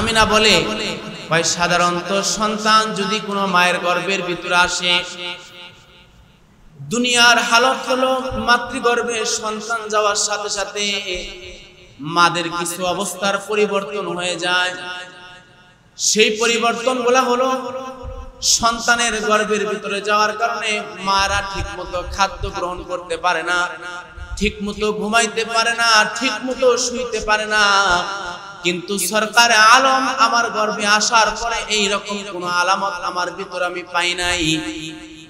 আমিনা বলে ভাই সাধারণত সন্তান যদি কোনো মায়ের গর্ভের ভিতরে আসে, দুনিয়ার হালত হলো মাতৃগর্ভে সন্তান যাওয়ার সাথে সাথে মাদের কিছু অবস্থার পরিবর্তন হয়ে যায়। সেই পরিবর্তনগুলো হলো সন্তানের গর্ভের ভিতরে যাওয়ার কারণে মারা ঠিকমতো খাদ্য গ্রহণ করতে পারে না, ঠিকমতো ঘুমাইতে পারে না, ঠিকমতো শুইতে পারে না। কিন্তু সরকারে আলম আমার গর্ভে আসার পরে এই রকম কোনো আলামত আমার ভিতরে আমি পাই নাই,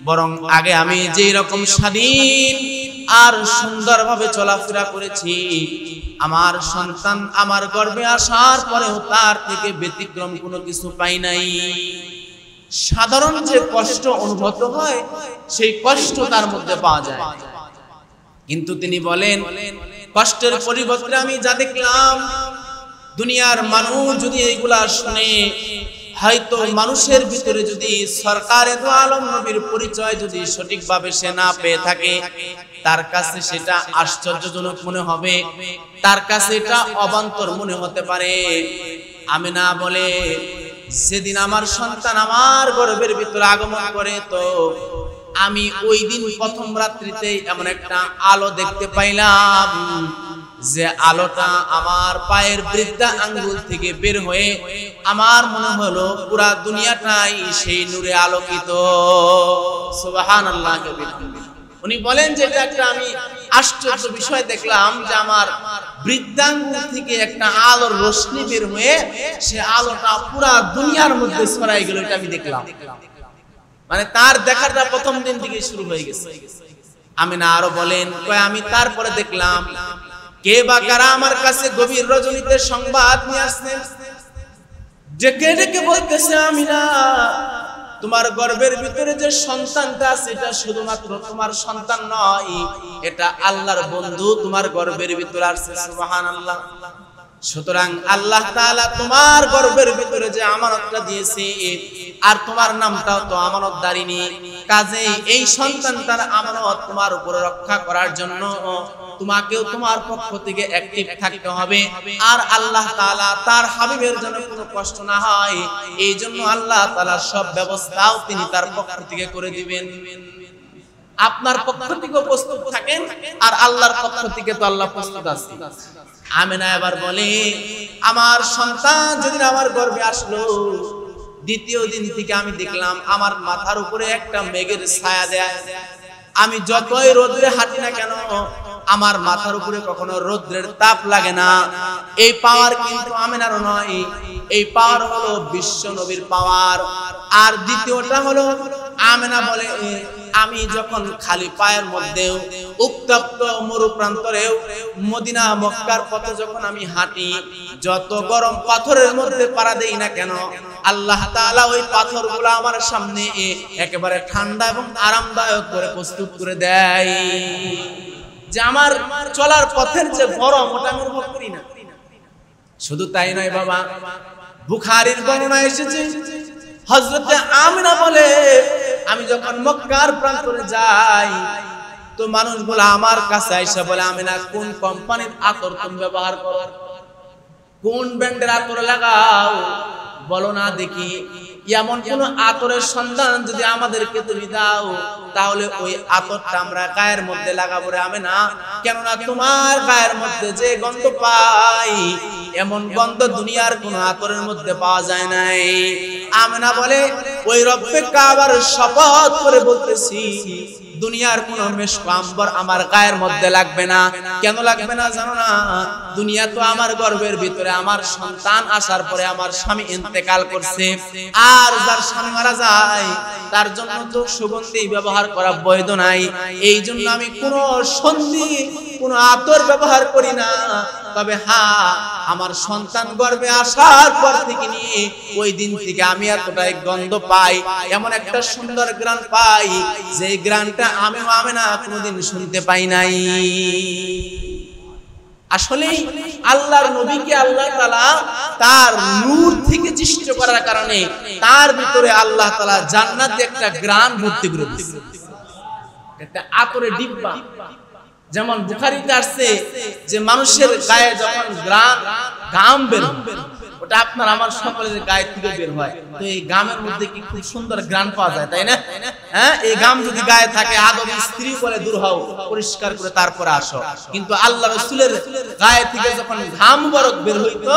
বরং আগে আমি যেই রকম স্বাধীন আর সুন্দরভাবে চলাফেরা করেছি, আমার সন্তান আমার গর্ভে আসার পরেও তার থেকে ব্যতিক্রম কোনো কিছু পাই নাই। সাধারণ যে কষ্ট অনুভূত হয় সেই কষ্ট তার মধ্যে পাওয়া যায়। কিন্তু তিনি বলেন কষ্টের পরিবর্তে আমি যা দেখলাম, দুনিয়ার মানুষ যদি এইগুলা শুনে, হয়তো মানুষের ভিতরে যদি সরকারে দু আলম নবীর পরিচয় যদি সঠিকভাবে সে না পেয়ে থাকে, তার কাছে সেটা আশ্চর্যজনক মনে হবে, তার কাছে এটা অবান্তর মনে হতে পারে। আমিনা বলে যেদিন আমার সন্তান আমার গর্ভের ভিতরে আগমন করে, তো আমি ওই দিন প্রথম রাত্রিতে এমন একটা আলো দেখতে পাইলাম যে আলোটা আমার পায়ের বৃদ্ধা আঙ্গুল থেকে বের হয়ে আমার মনে হলো পুরা দুনিয়াটাই সেই নূরে আলোকিত। সুবহানাল্লাহ। উনি বলেন যে এটা একটা আমি আশ্চর্য বিষয় দেখলাম যে আমার বৃদ্ধাঙ্গুল থেকে একটা আলোর রশ্মি বের হয়ে সে আলোটা পুরা দুনিয়ার মধ্যে ছড়াই গেল, এটা আমি দেখলাম। মানে তার দেখাটা প্রথম দিন থেকে শুরু হয়ে গেছে। আমিনা আরো বলেন আমি তারপরে দেখলাম কে বা কারা আমার কাছে গভীর রজনীতে সংবাদ নিয়ে আসছেন, ডেকে ডেকে বলতেছে আমিনা তোমার গর্ভের ভিতরে যে সন্তানটা আছে এটা শুধুমাত্র তোমার সন্তান নয়, এটা আল্লাহর বন্ধু তোমার গর্ভের ভিতরে আসছে। সুবহানাল্লাহ। সুতরাং আল্লাহ তাআলা তোমার গর্ভের ভিতরে যে আমানতটা দিয়েছে, আর তোমার নামটাও তো আমানতদারিনী, কাজেই এই সন্তানটার আমানত তোমার উপরে রক্ষা করার জন্য তোমাকেও তোমার পক্ষ থেকে অ্যাক্টিভ থাকতে হবে। আর আল্লাহ তাআলা তার হাবিবের জন্য কোনো কষ্ট না হয় এই জন্য আল্লাহ তাআলা সব ব্যবস্থাও তিনি তার পক্ষ থেকে করে দিবেন। আপনার পক্ষ থেকে প্রস্তুত থাকেন, আর আল্লাহর পক্ষ থেকে তো আল্লাহ প্রস্তুত আছে। আমিনা এবার বলে আমার সন্তান যেদিন আমার গর্ভে আসলো, দ্বিতীয় দিন থেকে আমি দেখলাম আমার মাথার উপরে একটা মেঘের ছায়া দেয়। আমি যতই রোদে হাঁটি না কেন আমার মাথার উপরে কখনো রোদ্রের তাপ লাগে না। এই পাওয়ার কিন্তু আমিনার নয়, এই পাওয়ার হলো বিশ্ব নবীর পাওয়ার। আর দ্বিতীয়টা হলো আমিনা বলে আমি যখন খালি পায়ের মধ্যেও উত্তপ্ত মরুপ্রান্তরেও মদিনা মক্কার পথে যখন আমি হাঁটি, যত গরম পাথরের মধ্যে পাড়া দেই না কেন আল্লাহ তাআলা ওই পাথরগুলো আমার সামনে একেবারে ঠান্ডা এবং আরামদায়ক করে প্রস্তুত করে দেয়, যে আমার চলার পথের যে গরম ওটা আমি অনুভব করি না। শুধু তাই নয় বাবা, বুখারীর বর্ণনা এসেছে হযরতে আমিনা বলে আমি যখন মক্কার প্রান্তরে যাই তো মানুষগুলো আমার কাছে এসে বলে আমিনা কোন কোম্পানির আতর তুমি ব্যবহার করো, কোন ব্র্যান্ডের আতর লাগাও, বলো না দেখি। এমন কোন আতরের সন্ধান যদি আমাদেরকে তুমি দাও তাহলে ওই আতরটা আমরা গায়ের মধ্যে লাগাবো রে আমিনা, কেননা তোমার গায়ের মধ্যে যে গন্ধ পাই এমন গন্ধ দুনিয়ার কোন আতরের মধ্যে পাওয়া যায় নাই। আমিনা বলে ওই রব্বে কাবার শপথ করে বলতেছি দুনিয়ার কোন মেশক আম্বর আমার গায়ের মধ্যে লাগবে না। কেন লাগবে না জানো না? দুনিয়া তো আমার গর্ভের ভিতরে আমার সন্তান আসার পরে আমার স্বামী ইন্তেকাল করছে, আর যার স্বামী মারা যায় তার জন্য তো সুগন্ধি ব্যবহার করা বৈধ নাই। এই জন্য আমি কোন সন্ধি কোন আতর ব্যবহার করি না। তবে হ্যাঁ, আমার সন্তান গর্ভে আসার পর থেকে নিয়ে ওই দিন থেকে আমি এতটাই গন্ধ পাই, এমন একটা সুন্দর গ্রান পাই যে গ্রানটা আমি আমিনা কোনোদিন শুনতে পাই নাই। আসলে আল্লাহর নবীকে আল্লাহ তাআলা তার নূর থেকে সৃষ্ট করার কারণে তার ভিতরে আল্লাহ তাআলা জান্নাতে একটা গ্রান ভর্তি করে দিয়েছে, একটা আতরের ডিব্বা। যেমন বুখারীতে আসছে যে মানুষের গায়ে যখন ঘাম বের ওটা আপনার আমার সকলের গায়ে থেকে বের হয়। তো এই গামের মধ্যে কি খুব সুন্দর ঘ্রাণ পাওয়া যায়, তাই না? হ্যাঁ, এই গাম যদি গায়ে থাকে, আদম স্ত্রী বলে দূর হও, পরিষ্কার করে তারপরে আসো। কিন্তু আল্লাহ রাসূলের গায়ে থেকে যখন ঘাম বরক বের হইতো,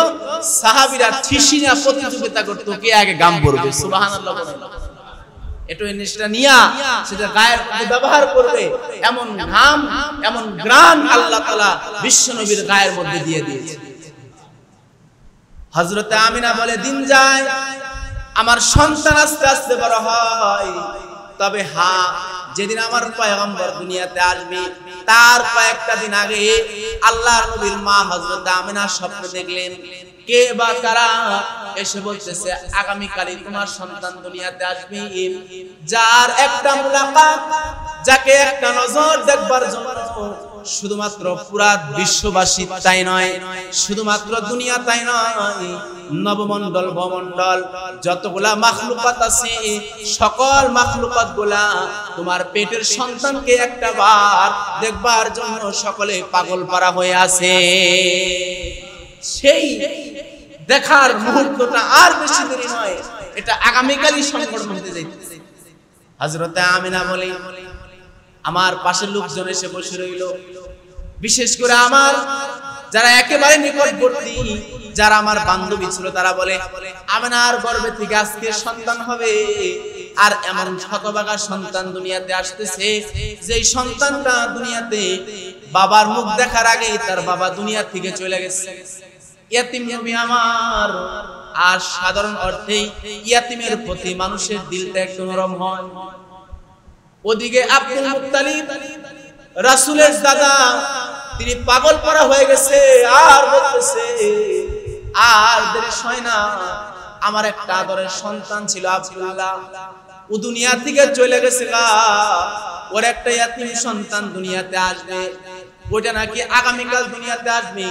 সাহাবীরা ঠিসিনা প্রতিযোগিতা করতো কে আগে গাম ভরবে। সুবহানাল্লাহ। এটা জিনিসটা নিয়া সেটা গায়ের মধ্যে ব্যবহার করবে, এমন ঘাম এমন ঘ্রাণ আল্লাহ তাআলা বিশ্বনবীর গায়ের মধ্যে দিয়ে দিয়েছে। হযরতে আমিনা বলে, দিন যায় আমার সন্তান আস্তে আস্তে বড় হয়, তবে হ্যাঁ, যেদিন আমার পয়গম্বর দুনিয়াতে আসবে তার কয়েকটা দিন আগে আল্লাহর নবীর মা হযরতে আমিনা স্বপ্ন দেখলেন। কে বা কারা এসে বলতেছে, আগামী কালই তোমার সন্তান দুনিয়াতে আসবে, যার একটা মুলাকাত, যাকে একটা নজর দেখবার জন্য শুধুমাত্র পুরা বিশ্ববাসী তাই নয়, শুধুমাত্র দুনিয়া তাই নয়, নবমণ্ডল ভূমণ্ডল যতগুলা মাখলুকাত আছে, সকল মাখলুকাত গুলা তোমার পেটের সন্তানকে একটা বার দেখবার জন্য সকলে পাগল পারা হয়ে আছে। সেই দেখার মুহূর্তটা আর বেশি দেরি নয়, এটা আগামীকালই সংঘটন হতে যাইতেছে। হযরতে আমিনা বলে, আমার পাশের লোকজন এসে বসে রইল, বিশেষ করে আমার যারা একেবারে নিকটবর্তী, যারা আমার বান্ধবী ছিল, তারা বলে, আমিনার গর্ভে থেকে আজকে সন্তান হবে। আর এমন শতভাগা সন্তান দুনিয়াতে আসতেছে, যেই সন্তানটা দুনিয়াতে বাবার মুখ দেখার আগে তার বাবা দুনিয়া থেকে চলে গেছে। ইয়াতিম নবী আমার। আর সাধারণ অর্থেই ইয়াতিমের প্রতি মানুষের দিলটা একটু নরম হয়। ওদিকে আব্দুল মুত্তালিব রাসূলের দাদা, তিনি পাগল করা হয়ে গেছে, আর বলতেছে, আর দেরি হয় না, আমার একটা আদরের সন্তান ছিল আব্দুল্লাহ, ও দুনিয়া থেকে চলে গেছে, ওর একটা ইয়াতিম সন্তান দুনিয়াতে আসবে, ওটা নাকি আগামীকাল দুনিয়াতে আসবে।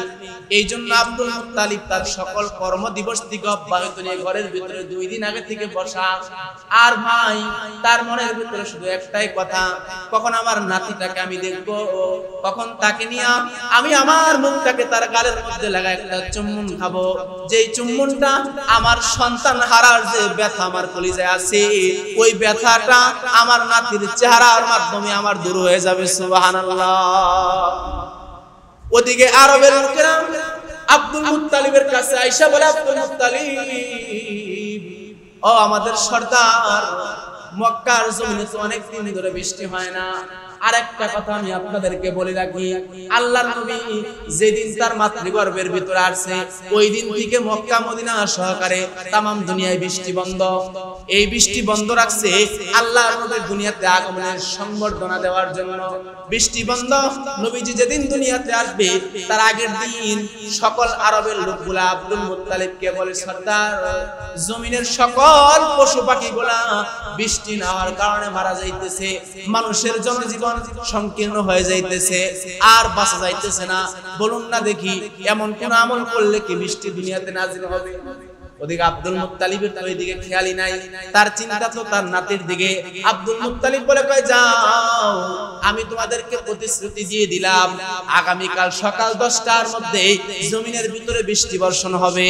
এই জন্য আব্দুল মুত্তালিব তার সকল কর্ম দিবস থেকে অব্যাহত নিয়ে ঘরের ভিতরে 2 দিন আগে থেকে বসা। আর ভাই, তার মনের ভিতরে শুধু একটাই কথা, কখন আমার নাতিটাকে আমি দেখবো, কখন তাকে নিয়ে আমি আমার মুখটাকে তার গালের মধ্যে লাগায় একটা চুম্বন খাবো, যেই চুম্বনটা আমার সন্তান হারার যে ব্যথা আমার কলিজায় আছে, ওই ব্যথাটা আমার নাতির চেহারার মাধ্যমে আমার দূর হয়ে যাবে। সুবহানাল্লাহ। ওদিকে আরবের লোকেরা আব্দুল মুত্তালিবের কাছে আয়েশা বলে, আব্দুল মুত্তালিব, ও আমাদের সর্দার, মক্কার জমিনে তো অনেক দিন ধরে বৃষ্টি হয় না। আর একটা কথা আমি আপনাদেরকে বলে রাখি, আল্লাহর নবী যেদিন তার মাতৃগর্ভের ভিতরে আসছে, ওই দিন থেকে মক্কা মদিনা সহকারে তামাম দুনিয়ায় বৃষ্টি বন্ধ। এই বৃষ্টি বন্ধ রাখছে আল্লাহর নবীর দুনিয়াতে আগমনের সংবর্ধনা দেওয়ার জন্য। বৃষ্টি বন্ধ। নবীজি যেদিন দুনিয়াতে আসবে তার আগের দিন সকল আরবের লোকগুলা আব্দুল মুত্তালিবকে বলে, সর্দার, জমিনের সকল পশু পাখিগুলা বৃষ্টি না হওয়ার কারণে মারা যাইতেছে, মানুষের জনজীবন সংকীর্ণ হয়ে যাইতেছে, আর বাঁচা যাইতেছে না। বলুন না দেখি, এমন কোন আমল করলে কি বৃষ্টি দুনিয়াতে নাজিল হবে? ওদিকে আব্দুল মুত্তালিবের তো ওইদিকে খেয়ালই নাই, তার চিন্তা তো তার নাতির দিকে। আব্দুল মুত্তালিব বলে, কয়, যাও, আমি তোমাদেরকে প্রতিশ্রুতি দিয়ে দিলাম, আগামীকাল সকাল 10টার মধ্যে জমিনের ভিতরে বৃষ্টি বর্ষণ হবে।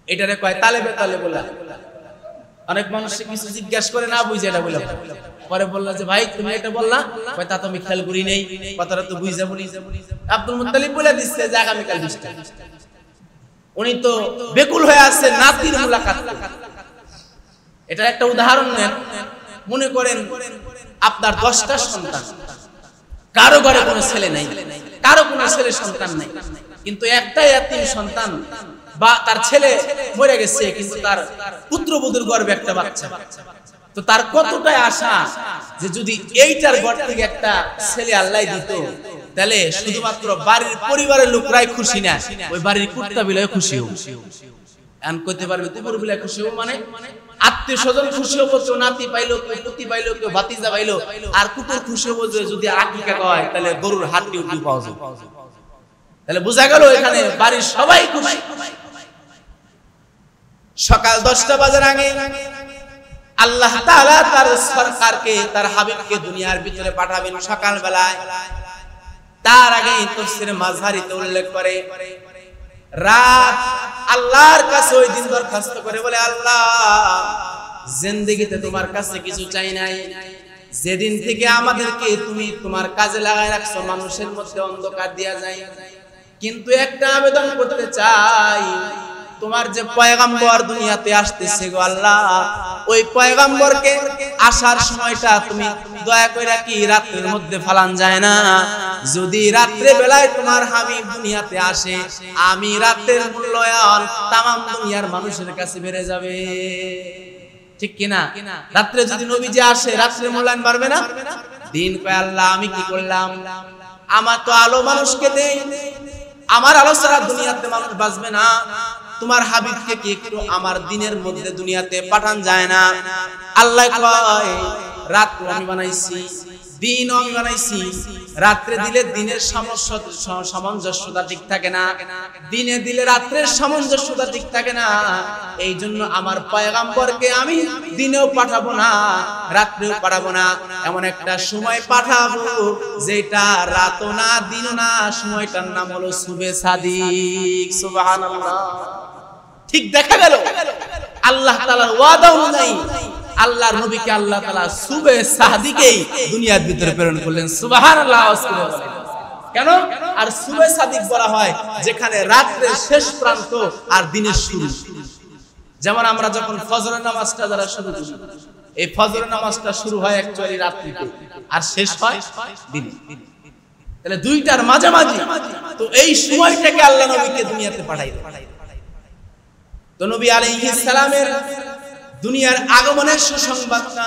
এটারে কয় তালেবে তালে বলা। অনেক মানুষ কিছু জিজ্ঞাসা করে না বুঝে এটা বলে, পরে বললা যে, ভাই তুমি এটা বললা, কয় তা তো আমি খেয়াল করি নাই, কথাটা তো বুঝা বলি। আব্দুল মুত্তালিব বলে দিচ্ছে যে আগামীকাল বৃষ্টি। উনি তো বেকুল হয়ে আছে নাতির মুলাকাত। এটা একটা উদাহরণ নেন। মনে করেন আপনার 10টা সন্তান, কারো ঘরে কোনো ছেলে নাই, কারো কোনো ছেলে সন্তান নাই, কিন্তু একটা ইয়াতীম সন্তান বা তার ছেলে মরে গেছে, কিন্তু তার পুত্রবধূর গর্ভে একটা বাচ্চা। তো তার কতটাই আশা যে যদি এইটার ঘর থেকে একটা ছেলে আল্লাহ দিত, তাহলে শুধুমাত্র বাড়ির পরিবারের লোকরাই খুশি না, ওই বাড়ির কুত্তা বিলায় খুশি হোক। এমন কইতে পারবে কুকুর বিলায় খুশি হোক, মানে আত্মীয় স্বজন খুশি হবো, কেউ নাতি পাইলো, কেউ পুতি পাইলো, কেউ ভাতিজা পাইলো। আর কুকুর খুশি হবো যে যদি আকিকা হয় তাহলে গরুর হাড্ডি উড্ডি পাওয়া যাবে। তাহলে বোঝা গেল এখানে বাড়ির সবাই খুশি। সকাল 10টা বাজার আগে আল্লাহ তাআলা তার সরকারকে, তার হাবিবকে দুনিয়ার ভিতরে পাঠাবেন সকাল বেলায়। তার আগে তাফসীরে মাযহারিতে উল্লেখ করে রাত আল্লাহর কাছে ওই দিন দরখাস্ত করে বলে, আল্লাহ জিন্দেগিতে তোমার কাছে কিছু চাই নাই, যেদিন থেকে আমাদেরকে তুমি তোমার কাজে লাগায় রাখছো মানুষের মধ্যে অন্ধকার দিয়া যায়, কিন্তু একটা আবেদন করতে চাই, তোমার যে পয়গম্বর দুনিয়াতে আসতেছে গো আল্লাহ, ওই পয়গম্বরকে আসার সময়টা তুমি দয়া করে কি রাতের মধ্যে ফালান যায় না? যদি রাত্রে বেলায় তোমার হাবিব দুনিয়াতে আসে, আমি রাতের মূল্যায়ন তামাম দুনিয়ার মানুষের কাছে বেড়ে যাবে, ঠিক কিনা? রাত্রে যদি নবীজি আসে, রাত্রে মূল্যায়ন বাড়বে না? দিন কয় আল্লাহ আমি কি করলাম, আমার তো আলো মানুষকে দেই, আমার আলো ছাড়া দুনিয়াতে মানুষ বাঁচবে না, তোমার হাবিবকে কি একটু আমার দিনের মধ্যে দুনিয়াতে পাঠান যায় না? আল্লাহ কয় রাত আমি বানাইছি, দিন আমি বানাইছি, রাত্রে দিলে দিনের সামঞ্জস্যতা ঠিক থাকে না, দিনে দিলে রাত্রের সামঞ্জস্যতা ঠিক থাকে না, এই জন্য আমার পয়গম্বরকে আমি দিনেও পাঠাবো না, রাত্রেও পাঠাবো না, এমন একটা সময় পাঠাবো যেটা রাতও না দিনও না, সময়টার নাম হলো সুবে সাদিক। সুবহানাল্লাহ। ঠিক দেখা গেল আল্লাহ তাআলার ওয়াদা অনুযায়ী আল্লাহর নবীকে আল্লাহ তাআলা সুবে সাদিকেই দুনিয়ার ভিতরে প্রেরণ করলেন। সুবহানাল্লাহ। কেন? আর সুবে সাদিক বলা হয় যেখানে রাতের শেষ প্রান্ত আর দিনের শুরু। যেমন আমরা যখন ফজরের নামাজটা যারা শুরু করি, এই ফজরের নামাজটা শুরু হয় অ্যাকচুয়ালি রাত্রিতে আর শেষ হয় দিনে, তাহলে দুইটার মাঝামাঝি, তো এই সময়টাকে আল্লাহ নবীকে দুনিয়াতে পাঠাইলেন। তো নবী আলাইহিস সালামের দুনিয়ার আগমনের সুসংবাদটা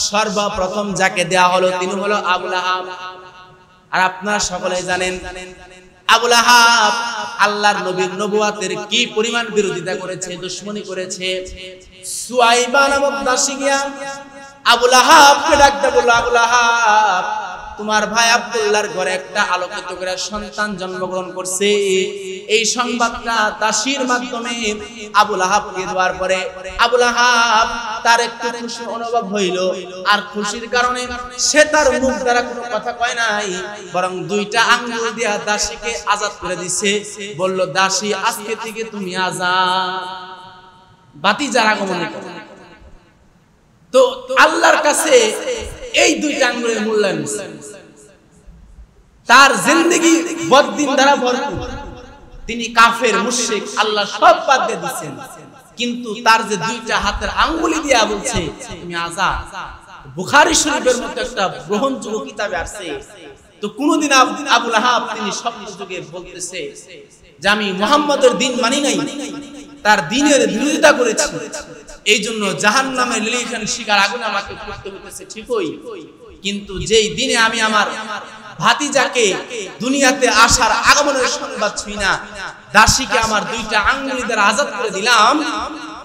সর্বপ্রথম যাকে দেয়া হলো তিনি হলো আবু লাহাব। আর আপনারা সকলেই জানেন আবু লাহাব আল্লাহর নবীর নবুয়াতের কি পরিমাণ বিরোধিতা করেছে, দুশমনি করেছে। সুয়াইবা নামক দাসী গিয়া আবু লাহাবকে ডাকতে বলল, আবু লাহাব তোমার ভাই আব্দুল্লাহর ঘরে একটা আলোকিত করে সন্তান জন্মগ্রহণ করছে। এই সংবাদটা দাসীর মাধ্যমে আবু লাহাবকে দেওয়ার পরে আবু লাহাব তার একটু খুশি অনুভব হইল, আর খুশির কারণে সে তার মুখ দ্বারা কোনো কথা কয় নাই, বরং দুইটা আঙ্গুল দিয়া দাসীকে আজাদ করে দিছে। বলল, দাসী আজকে থেকে তুমি আজাদ, বাতিজার আগমনে। তো আল্লাহর কাছে এই দুইটা আঙ্গুলের মূল্যায়ন, তার জিন্দেগি বদ্দিন দ্বারা ভরপুর, তিনি কাফের মুশরিক, আল্লাহ সব বাদ দিয়ে দিচ্ছেন, কিন্তু তার যে দুইটা হাতের আঙ্গুলি দিয়া বলছে তুমি আজাদ। বুখারী শরীফের মতো একটা গ্রহণযোগ্য কিতাবে আছে। তো কোনদিন আবু লাহাব তিনি স্বপ্ন যুগে বলতেছে যে আমি মুহাম্মদের দিন মানি নাই, তার দিনের বিরোধিতা করেছি, এই জন্য জাহান্নামের লিলিখান শিকার আগুন আমাকে করতে হইতেছে ঠিকই, কিন্তু যেই দিনে আমি আমার ভাতিজাকে দুনিয়াতে আসার আগমনের সংবাদ ছুঁই না, দাসীকে আমার দুইটা আঙ্গুলি দ্বারা আজাদ করে দিলাম,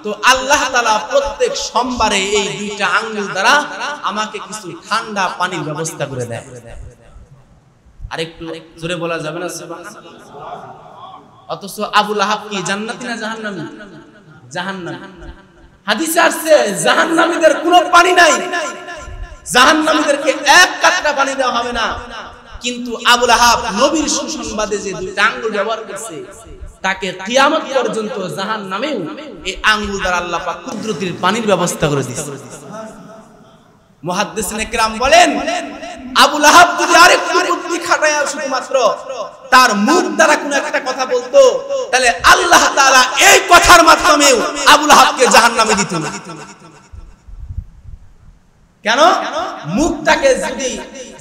তো আল্লাহ তাআলা প্রত্যেক সোমবারে এই দুইটা আঙ্গুল দ্বারা আমাকে কিছু ঠান্ডা পানির ব্যবস্থা করে দেয়। আর একটু জোরে বলা যাবে না সুবহানাল্লাহ? অথচ আবু লাহাব কি জান্নাতি না জাহান্নামী? জাহান্নামী। হাদিসে আসছে জাহান্নামীদের কোনো পানি নাই, জাহান্নামীদেরকে এক কাটরা পানি দেওয়া হবে না, কিন্তু আবু লাহাব নবীর সুসংবাদে যে দুইটা আঙ্গুল ব্যবহার করছে, তাকে কিয়ামত পর্যন্ত জাহান্নামেও এই আঙ্গুল দ্বারা আল্লাহ পাক কুদরতির পানির ব্যবস্থা করে দিয়েছে। মুহাদ্দিসিনে কেরাম বলেন, আবু লাহাব যদি আরেকটু বুদ্ধি খাটায় শুধুমাত্র তার মুখ দ্বারা কোনো একটা কথা বলতো, তাহলে আল্লাহ তাআলা এই কথার মাধ্যমেও আবু লাহাবকে জাহান্নামে দিত না। কেন? মুখটাকে যদি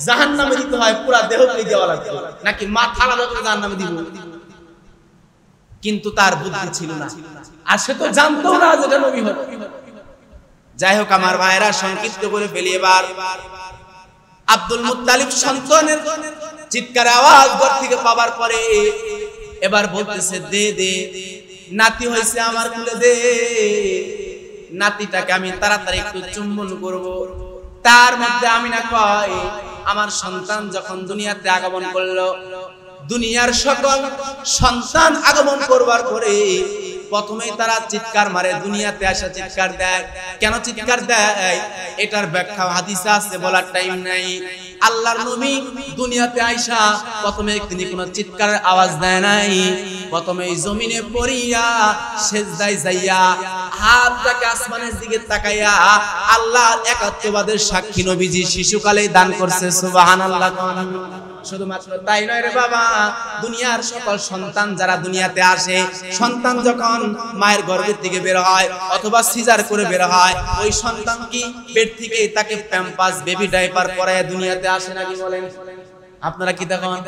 জাহান্নামে দিতে হয় পুরো দেহকে দেওয়া লাগবে, নাকি মাথা আলাদা করে জাহান্নামে দিব? কিন্তু তার বুদ্ধি ছিল না, আর সে তো জানতো না যেটা নবী হবে। যাই হোক আমার ভাইরা, সংক্ষিপ্ত করে ফেলি। এবার আব্দুল মুত্তালিব সন্তানের চিৎকার আওয়াজ ঘর থেকে পাওয়ার পরে এবার বলতেছে, দে দে, নাতি হয়েছে আমার, খুলে দে, নাতিটাকে আমি তাড়াতাড়ি একটু চুম্বন করব। তার মধ্যে আমিনা কয়, আমার সন্তান যখন দুনিয়াতে আগমন করলো, দুনিয়ার সকল সন্তান আগমন করবার পরে প্রথমেই তারা চিৎকার মারে, দুনিয়াতে আসা চিৎকার দেয়। কেন চিৎকার দেয় এটার ব্যাখ্যা হাদিসে আছে, বলার টাইম নাই। আল্লাহর নবী দুনিয়াতে আইসা প্রথমে তিনি কোনো চিৎকারের আওয়াজ দেয় নাই, প্রথমে জমিনে পড়িয়া সেজদায় যাইয়া হাতটাকে আসমানের দিকে তাকাইয়া আল্লাহর একাত্মবাদের সাক্ষী নবীজি শিশুকালেই দান করছে। সুবহানাল্লাহ। শুধুমাত্র তাই নয় রে বাবা, দুনিয়ার সকল সন্তান যারা দুনিয়াতে আসে, সন্তান যখন মায়ের গর্ভের থেকে বের হয় অথবা সিজার করে বের হয়, ওই সন্তান কি পেট থেকে তাকে প্যাম্পাস বেবি ডাইপার পরায় দুনিয়াতে আসে নাকি বলেন? আপনারা কি দেখুন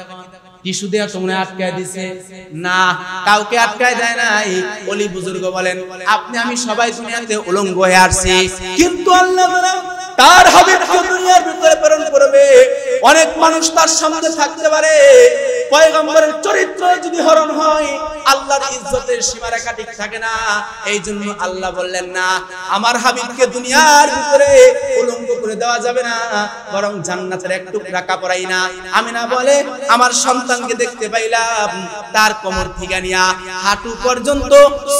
টিস্যু দিয়ে তোমরা আটকায় দিছে? না, কাউকে আটকায় দেয় নাই। ওলি বুজুর্গ বলেন আপনি আমি সবাই দুনিয়াতে উলঙ্গ হয়ে আসছি, কিন্তু আল্লাহ তার হাবিবকে দুনিয়ার ভিতরে প্রেরণ করবে। অনেক মানুষ তার সামনে থাকতে পারে, পয়গম্বরের চরিত্র যদি হরণ হয় আল্লাহর ইজ্জতের সীমারেখা ঠিক থাকে না। এই জন্য আল্লাহ বললেন না, আমার হাবিবকে দুনিয়ার ভিতরে উলঙ্গ করে দেওয়া যাবে না, বরং জান্নাতের এক টুকরা কাপড়াই না। আমিনা বলে আমার সন্তানকে দেখতে পাইলাম তার কোমর থেকে নিয়া হাঁটু পর্যন্ত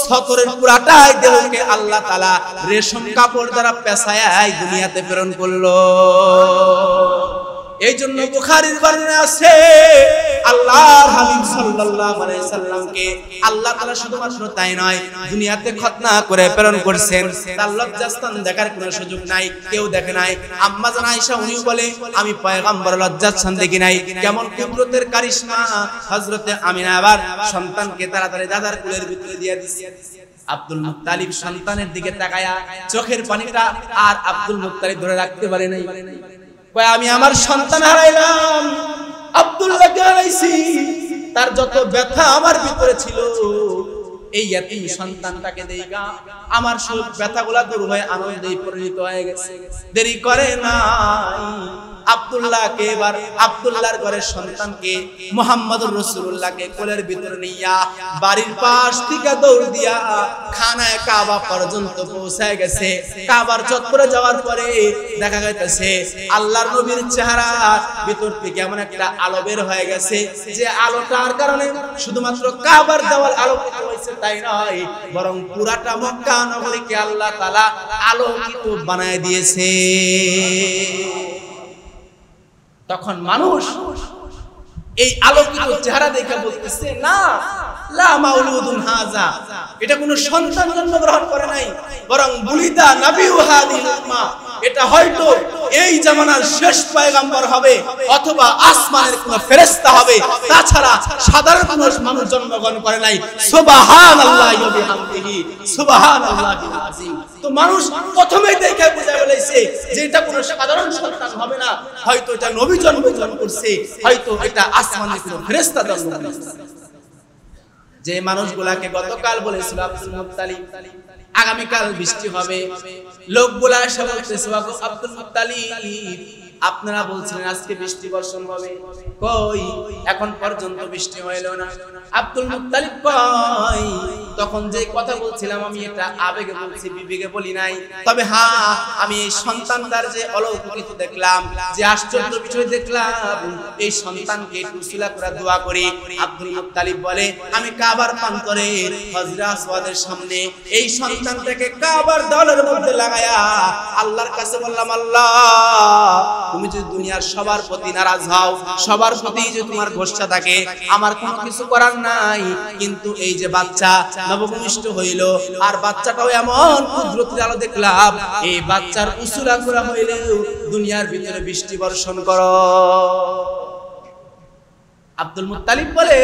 সতরের পুরাটাই দেহকে আল্লাহ তাআলা রেশম কাপড় দ্বারা পেঁচায় দুনিয়াতে প্রেরণ করলো। এই জন্য বুখারীর বর্ণনা আছে আল্লাহর হাবিব সাল্লাল্লাহু আলাইহি সাল্লামকে আল্লাহ তাআলা শুধুমাত্র তাই নয় দুনিয়াতে খতনা করে প্রেরণ করেছেন। তার লজ্জাস্থান দেখার কোনো সুযোগ নাই, কেউ দেখে নাই। আম্মা জান আয়েশা উনি বলে আমি পয়গম্বরের লজ্জাস্থান দেখি নাই। কেমন কুদরতের কারিশমা! হযরতে আমিনা আবার সন্তানকে তাড়াতাড়ি দাদার কোলের ভিতরে দিয়ে দিয়েছে। আব্দুল মুত্তালিব সন্তানের দিকে তাকায়া চোখের পানিটা আর আব্দুল মুত্তালিব ধরে রাখতে পারে নাই। কয় আমি আমার সন্তান হারাইলাম, আব্দুল্লাহকে হারাইছি, তার যত ব্যথা আমার ভিতরে ছিল এই ইয়াতীম সন্তানটাকে দেইগা আমার সব ব্যথাগুলা দূর হয়ে আনন্দে পরিণত হয়ে গেছে। দেরি করে নাই, আব্দুল্লাহকে এবার আব্দুল্লাহর ঘরের সন্তানকে মুহাম্মদুর রাসূলুল্লাহকে কোলের ভিতরে নিয়া বাড়ির পাশ থেকে দৌড় দিয়া খানায়ে কাবা পর্যন্ত পৌঁছায় গেছে। কাবার চত্বরে যাওয়ার পরে দেখা যাইতেছে আল্লাহর নবীর চেহারা ভিতর থেকে এমন একটা আলো বের হয়ে গেছে যে আলোটার কারণে শুধুমাত্র কাবার দেওয়াল আলোকিত হয়েছে তাই নয়, বরং পুরাটা মক্কা নগরীকে আল্লাহ তাআলা আলোকিত বানায় দিয়েছে। তখন মানুষ এই আলোকিত চেহারা দেখে বলতেছে না, লা মাউলুদুন হাযা, এটা কোনো সন্তান জন্মগ্রহণ করে নাই, বরং বুলিদা নবিয়্যু হাদিল উম্মাহ, এটা হয়তো এই জামানার শেষ পয়গম্বর হবে অথবা আসমানের কোন ফেরেশতা হবে, তাছাড়া সাধারণ কোনো মানুষ জন্মগ্রহণ করে নাই। সুবহানাল্লাহি ওয়া বিহামদিহি সুবহানাল্লাহিল আযীম। তো মানুষ প্রথমেই দেখে বুঝে ফেলেছে যে এটা কোনো সাধারণ সন্তান হবে না, হয়তো এটা নবী জন্মগ্রহণ করছে, হয়তো এটা আসমানের কোন ফেরেশতা জন্মগ্রহণ করছে। যে মানুষগুলাকে গতকাল বলেছিল আব্দুল মুত্তালিব আগামীকাল বৃষ্টি হবে, লোকগুলা এসে বলতেছে আব্দুল মুত্তালিব আপনারা বলছিলেন আজকে বৃষ্টি বর্ষণ হবে, কই এখন পর্যন্ত বৃষ্টি হইল না। আব্দুল মুত্তালিব কয় তখন যে কথা বলছিলাম আমি এটা আবেগে বলছি, বিবেকে বলি নাই। তবে হ্যাঁ, আমি এই সন্তানটার যে অলৌকিক দেখলাম, যে আশ্চর্য বিষয় দেখলাম, এই সন্তানকে একটু উসিলা করে দোয়া করি। আব্দুল মুত্তালিব বলে আমি কাবার প্রান্তরে হজরে আসওয়াদের সামনে এই সন্তানটাকে কাবার দেওয়ালের মধ্যে লাগায়া আল্লাহর কাছে বললাম, আল্লাহ তুমি যদি দুনিয়ার সবার প্রতি নারাজ হও, সবার প্রতি যে তোমার গোসা থাকে, আমার কোনো কিছু করার নাই, কিন্তু এই যে বাচ্চা নবভূমিষ্ঠ হইল আর বাচ্চাটাও এমন কুদরতের আলো দেখলাম, এই বাচ্চার উসুলা করা হইলেও দুনিয়ার ভিতরে বৃষ্টি বর্ষণ করো। আব্দুল মুত্তালিব বলে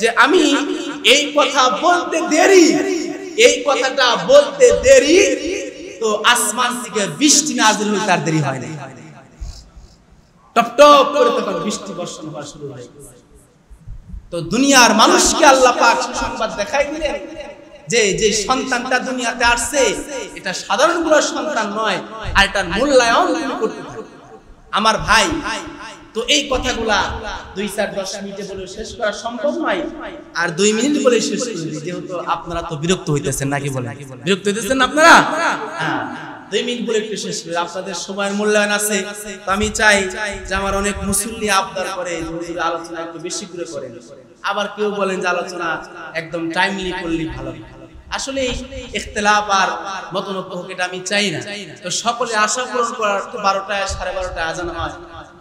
যে আমি এই কথা বলতে দেরি, এই কথাটা বলতে দেরি তো আসমান থেকে বৃষ্টি নাযিল হইতে আর দেরি হয় না, টপ টপ করে তখন বৃষ্টি বর্ষণ হওয়া শুরু হয়। তো দুনিয়ার মানুষকে আল্লাহ পাক সংবাদ দেখাই দিলেন যে যে সন্তানটা দুনিয়াতে আসছে এটা সাধারণ কোনো সন্তান নয়, আর এটার মূল্যায়ন তুমি করতে হবে। আমার ভাই, তো এই কথাগুলা 2-4-10 মিনিটে বলে শেষ করা সম্ভব নয়, আর 2 মিনিট বলে শেষ করি, যেহেতু আপনারা তো বিরক্ত হইতেছেন নাকি বলেন? বিরক্ত হইতেছেন আপনারা? হ্যাঁ, 2 মিনিট বলে একটু শেষ করি, আপনাদের সময়ের মূল্যায়ন আছে। তো আমি চাই যে আমার অনেক মুসল্লি আবদার করে আলোচনা একটু বেশি করে করেন, আবার কেউ বলেন যে আলোচনা একদম টাইমলি করলে ভালো। আসলে ইখতিলাফ আর মতনৈক্য হোক এটা আমি চাই না। তো সকলে আশা পূরণ করার 12টায় 12:30 আজান হয়,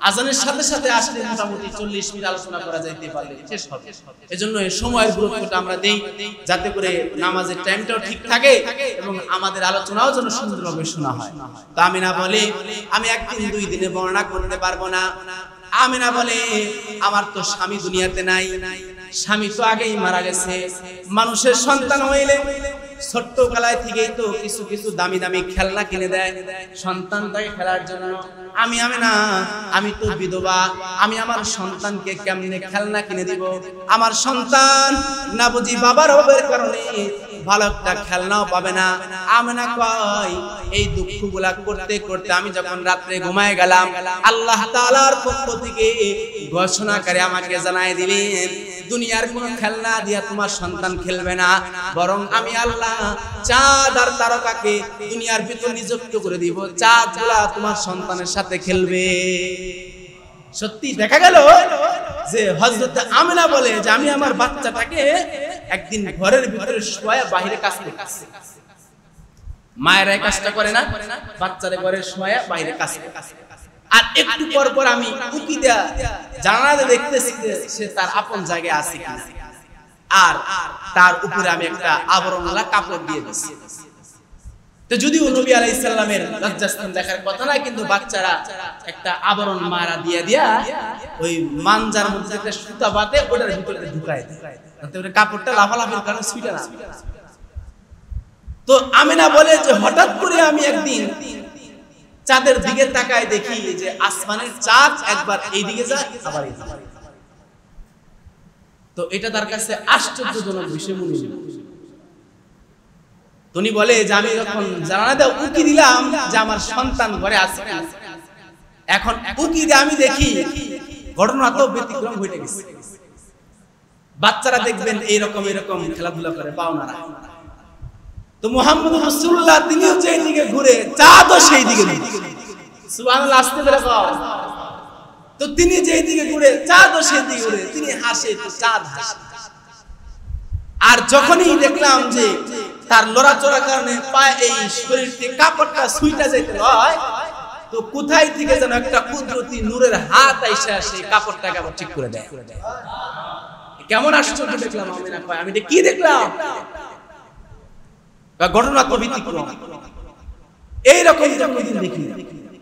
আজানের সাথে সাথে আসলে মোটামুটি 40 মিনিট আলোচনা করা যাইতে পারলে শেষ হবে। এজন্য এই সময়ের গুরুত্বটা আমরা দেই, যাতে করে নামাজের টাইমটাও ঠিক থাকে এবং আমাদের আলোচনাও যেন সুন্দরভাবে শোনা হয়। তো আমিনা বলে, আমি একদিন 2 দিনে বর্ণনা করতে পারবো না। আমিনা বলে, আমার তো স্বামী দুনিয়াতে নাই, স্বামী তো আগেই মারা গেছে। মানুষের সন্তান হইলে ছোট্ট কালায় থেকেই তো কিছু কিছু দামি দামি খেলনা কিনে দেয় সন্তানটাকে খেলার জন্য। আমি তো বিধবা, আমি আমার সন্তানকে কেমনে খেলনা কিনে দিব? আমার সন্তান না বুঝি বাবার অভাবের কারণে ভালো একটা খেলনাও পাবে না। আমিনা কয়, এই দুঃখগুলা করতে করতে আমি যখন রাত্রে ঘুমায় গেলাম, আল্লাহ তাআলার পক্ষ থেকে ঘোষণাকারী আমাকে জানায় দিলেন, দুনিয়ার কোন খেলনা দিয়া তোমার সন্তান খেলবে না, বরং আমি আল্লাহ চাঁদ আর তারকাকে দুনিয়ার ভিতর নিযুক্ত করে দিব, চাঁদগুলা তোমার সন্তানের সাথে খেলবে। সত্যি দেখা গেল যে হযরত আমিনা বলে যে আমি আমার বাচ্চাটাকে একদিন ঘরের ভিতরে শোয়া বাইরে কাজ করতেছি। মায়েরা এই কাজটা করে না, বাচ্চারে ঘরে শোয়া বাইরে কাজ করে। আর একটু পর পর আমি উকি দেয়া জানালাতে দেখতেছি যে সে তার আপন জায়গায় আছে কিনা, আর তার উপরে আমি একটা আবরণওয়ালা কাপড় দিয়ে দিছি। তো যদিও নবী আলাইহিস সালামের লজ্জাস্থান দেখার কথা না, কিন্তু বাচ্চারা একটা আবরণ মারা দিয়ে দিয়া ওই মানজার মধ্যে একটা সুতা বাঁধে ওটার ভিতরে ঢুকায় দেয়, তাতে ওই কাপড়টা লাফালাফির কারণে ছুটে না। তো আমিনা বলে যে হঠাৎ করে আমি একদিন চাঁদের দিকে তাকায় দেখি যে আসমানের চাঁদ একবার এইদিকে যায় আবার এইদিকে। তো এটা তার কাছে আশ্চর্যজনক বিষয় মনে হলো। উনি বলে যে আমি যখন জানালাতে উকি দিলাম যে আমার সন্তান ঘরে আছে, এখন উকি দিয়ে আমি দেখি ঘটনা তো ব্যতিক্রম হয়ে গেছে। বাচ্চারা দেখবেন এইরকম খেলাধুলা করে পাওনারা। তো মুহাম্মদ রাসূলুল্লাহ তিনিও যেই দিকে ঘুরে চাঁদও সেই দিকে ঘুরে। সুবহানাল্লাহ, আসতে বলে কও। তো তিনি যেই দিকে ঘুরে চাঁদও সেই দিকে ঘুরে, তিনি হাসে তো চাঁদ হাসে। আর যখনই দেখলাম যে তার লড়াচড়ার কারণে পায়ে এই শরীর থেকে কাপড়টা ছুঁইটা যেতে হয়, তো কোথায় থেকে যেন একটা কুদরতি নূরের হাত আইসা সেই কাপড়টাকে আবার ঠিক করে দেয়। কেমন আশ্চর্য দেখলাম আমিনা কয়, আমি কি দেখলাম? ঘটনা তো ব্যতিক্রম, এইরকম কোনদিন দেখিনি।